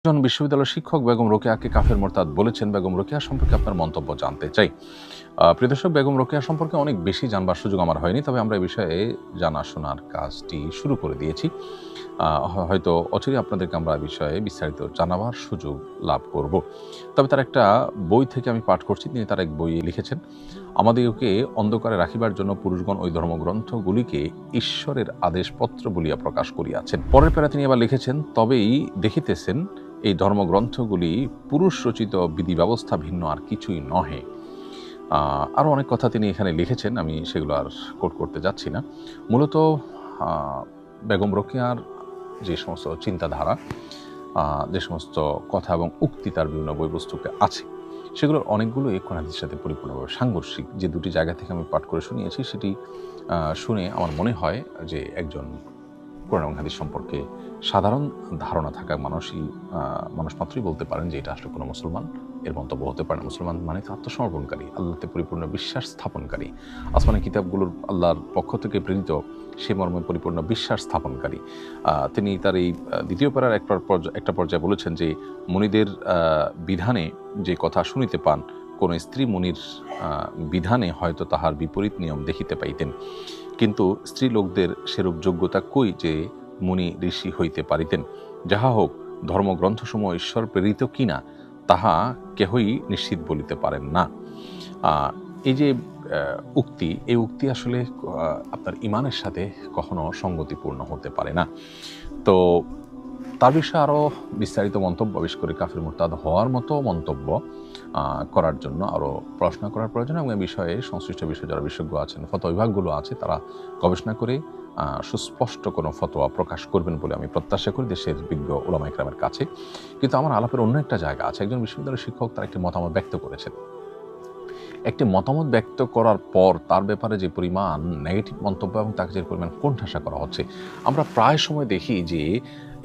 একজন বিশ্ববিদ্যালয়ের শিক্ষক বেগম রোকেয়াকে কাফের মোরতাদ বলেছেন। বেগম রোকেয়া সম্পর্কে আপনার মন্তব্য জানতে চাই। প্রিয় দর্শক, বেগম রোকেয়া সম্পর্কে অনেক বেশি জানবার সুযোগ আমার হয়নি, তবে আমরা এই বিষয়ে জানাশোনার কাজটি শুরু করে দিয়েছি। হয়তো অচিরে আপনাদেরকে আমরা এই বিষয়ে বিস্তারিত জানাবার সুযোগ লাভ করব। তবে তার একটা বই থেকে আমি পাঠ করছি। তিনি তার এক বইয়ে লিখেছেন, আমাদিগকে অন্ধকারে রাখিবার জন্য পুরুষগণ ওই ধর্মগ্রন্থগুলিকে ঈশ্বরের আদেশপত্র বলিয়া প্রকাশ করিয়াছেন। পরের প্যারা তিনি আবার লিখেছেন, তবেই দেখিতেছেন এই ধর্মগ্রন্থগুলি পুরুষ রচিত বিধি ব্যবস্থা ভিন্ন আর কিছুই নহে। আরও অনেক কথা তিনি এখানে লিখেছেন, আমি সেগুলো আর কোট করতে যাচ্ছি না। মূলত বেগম রোকেয়ার যে সমস্ত চিন্তাধারা, যে সমস্ত কথা এবং উক্তি তার বিভিন্ন বইবস্তুকে আছে, সেগুলোর অনেকগুলোই কোরআন হাদিসের সাথে পরিপূর্ণভাবে সাংঘর্ষিক। যে দুটি জায়গা থেকে আমি পাঠ করে শুনিয়েছি, সেটি শুনে আমার মনে হয় যে একজন কোরআন এবং হাদিস সম্পর্কে সাধারণ ধারণা থাকা মানুষ মাত্রই বলতে পারেন যে এটা আসলে কোনো মুসলমান এর মন্তব্য হতে পারে না। মুসলমান মানে আত্মসমর্পণকারী, আল্লাহতে পরিপূর্ণ বিশ্বাস স্থাপনকারী, আসমানি কিতাবগুলোর আল্লাহর পক্ষ থেকে প্রেরিত সে মর্মে পরিপূর্ণ বিশ্বাস স্থাপনকারী। তিনি তার এই দ্বিতীয় পারার একটা পর্যায়ে বলেছেন যে মুনিদের বিধানে যে কথা শুনিতে পান, কোন স্ত্রী মুনির বিধানে হয়তো তাহার বিপরীত নিয়ম দেখিতে পাইতেন, কিন্তু স্ত্রী লোকদের সেরূপ যোগ্যতা কই যে মুনি ঋষি হইতে পারিতেন। যাহা হোক, ধর্মগ্রন্থসমূহ ঈশ্বর প্রেরিত কিনা তাহা কেহই নিশ্চিত বলিতে পারেন না। এই যে এই উক্তি আসলে আপনার ইমানের সাথে কখনো সঙ্গতিপূর্ণ হতে পারে না। তো তার বিষয়ে আরও বিস্তারিত মন্তব্য, বিশেষ করে কাফির মুরতাদ হওয়ার মতো মন্তব্য করার জন্য আরও পড়াশোনা করার প্রয়োজন, এবং এই বিষয়ে সংশ্লিষ্ট বিষয়ে যারা বিশেষজ্ঞ আছেন, ফতোয়া বিভাগগুলো আছে, তারা গবেষণা করে সুস্পষ্ট কোনো ফতোয়া প্রকাশ করবেন বলে আমি প্রত্যাশা করি দেশের বিজ্ঞ উলামা ইকরামের কাছে। কিন্তু আমার আলাপের অন্য একটা জায়গা আছে। একজন বিশ্ববিদ্যালয়ের শিক্ষক তার একটি মতামত ব্যক্ত করেছেন। একটি মতামত ব্যক্ত করার পর তার ব্যাপারে যে পরিমাণ নেগেটিভ মন্তব্য এবং তাকে যে পরিমাণ কোণঠাসা করা হচ্ছে, আমরা প্রায় সময় দেখি যে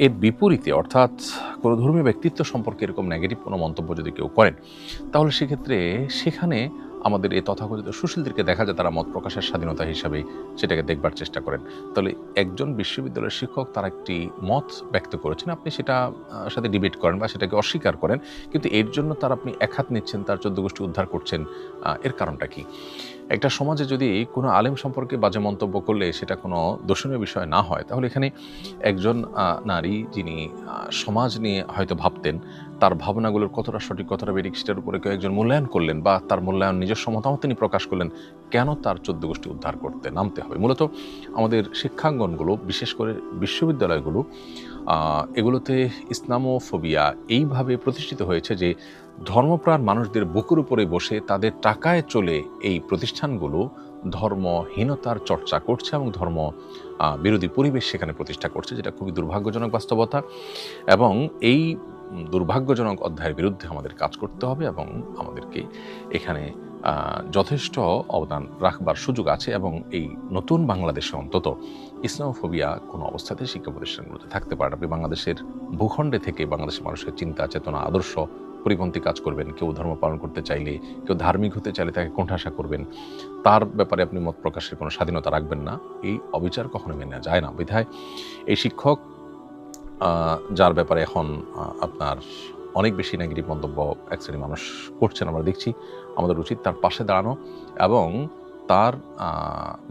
এর বিপরীতে, অর্থাৎ কোনো ধর্মীয় ব্যক্তিত্ব সম্পর্কে এরকম নেগেটিভ কোনো মন্তব্য যদি কেউ করেন, তাহলে সেক্ষেত্রে সেখানে আমাদের এই তথাকথিত সুশীলদেরকে দেখা যায় তারা মত প্রকাশের স্বাধীনতা হিসাবে সেটাকে দেখবার চেষ্টা করেন। তাহলে একজন বিশ্ববিদ্যালয়ের শিক্ষক তার একটি মত ব্যক্ত করেছেন, আপনি সেটা সাথে ডিবেট করেন বা সেটাকে অস্বীকার করেন, কিন্তু এর জন্য আপনি একহাত নিচ্ছেন, তার 14 গোষ্ঠী উদ্ধার করছেন, এর কারণটা কি? একটা সমাজে যদি কোনো আলেম সম্পর্কে বাজে মন্তব্য করলে সেটা কোনো দর্শনীয় বিষয় না হয়, তাহলে এখানে একজন নারী যিনি সমাজ নিয়ে হয়তো ভাবতেন, তার ভাবনাগুলোর কতটা সঠিক কতটা বেঠিক সেটার উপরে কেউ একজন মূল্যায়ন করলেন বা তার মূল্যায়ন নিজস্ব মতামত তিনি প্রকাশ করলেন, কেন তার 14 গোষ্ঠী উদ্ধার করতে নামতে হবে? মূলত আমাদের শিক্ষাঙ্গনগুলো, বিশেষ করে বিশ্ববিদ্যালয়গুলো, এগুলোতে ইসলামোফোবিয়া এইভাবে প্রতিষ্ঠিত হয়েছে যে ধর্মপ্রাণ মানুষদের বুকের উপরে বসে তাদের টাকায় চলে এই প্রতিষ্ঠানগুলো ধর্মহীনতার চর্চা করছে এবং ধর্ম বিরোধী পরিবেশ সেখানে প্রতিষ্ঠা করছে, যেটা খুবই দুর্ভাগ্যজনক বাস্তবতা। এবং এই দুর্ভাগ্যজনক অধ্যায়ের বিরুদ্ধে আমাদের কাজ করতে হবে এবং আমাদেরকে এখানে যথেষ্ট অবদান রাখবার সুযোগ আছে। এবং এই নতুন বাংলাদেশে অন্তত ইসলামোফোবিয়া কোনো অবস্থাতে শিক্ষা প্রতিষ্ঠানগুলোতে থাকতে পারে না। আপনি বাংলাদেশের ভূখণ্ডে থেকে বাংলাদেশের মানুষের চিন্তা চেতনা আদর্শ পরিপন্থী কাজ করবেন, কেউ ধর্ম পালন করতে চাইলে, কেউ ধার্মিক হতে চাইলে তাকে কোণঠাসা করবেন, তার ব্যাপারে আপনি মত প্রকাশের কোনো স্বাধীনতা রাখবেন না, এই অবিচার কখনো মেনে যায় না। বিধায় এই শিক্ষক, যার ব্যাপারে এখন আপনার অনেক বেশি নেগেটিভ মন্তব্য এক শ্রেণীর মানুষ করছেন আমরা দেখছি, আমাদের উচিত তার পাশে দাঁড়ানো এবং তার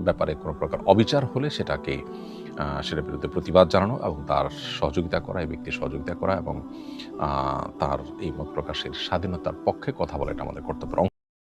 ব্যাপারে কোনো প্রকার অবিচার হলে সেটার বিরুদ্ধে প্রতিবাদ জানানো এবং তার সহযোগিতা করা, এই ব্যক্তির সহযোগিতা করা এবং তার এই মত প্রকাশের স্বাধীনতার পক্ষে কথা বলা, এটা আমাদের কর্তব্য।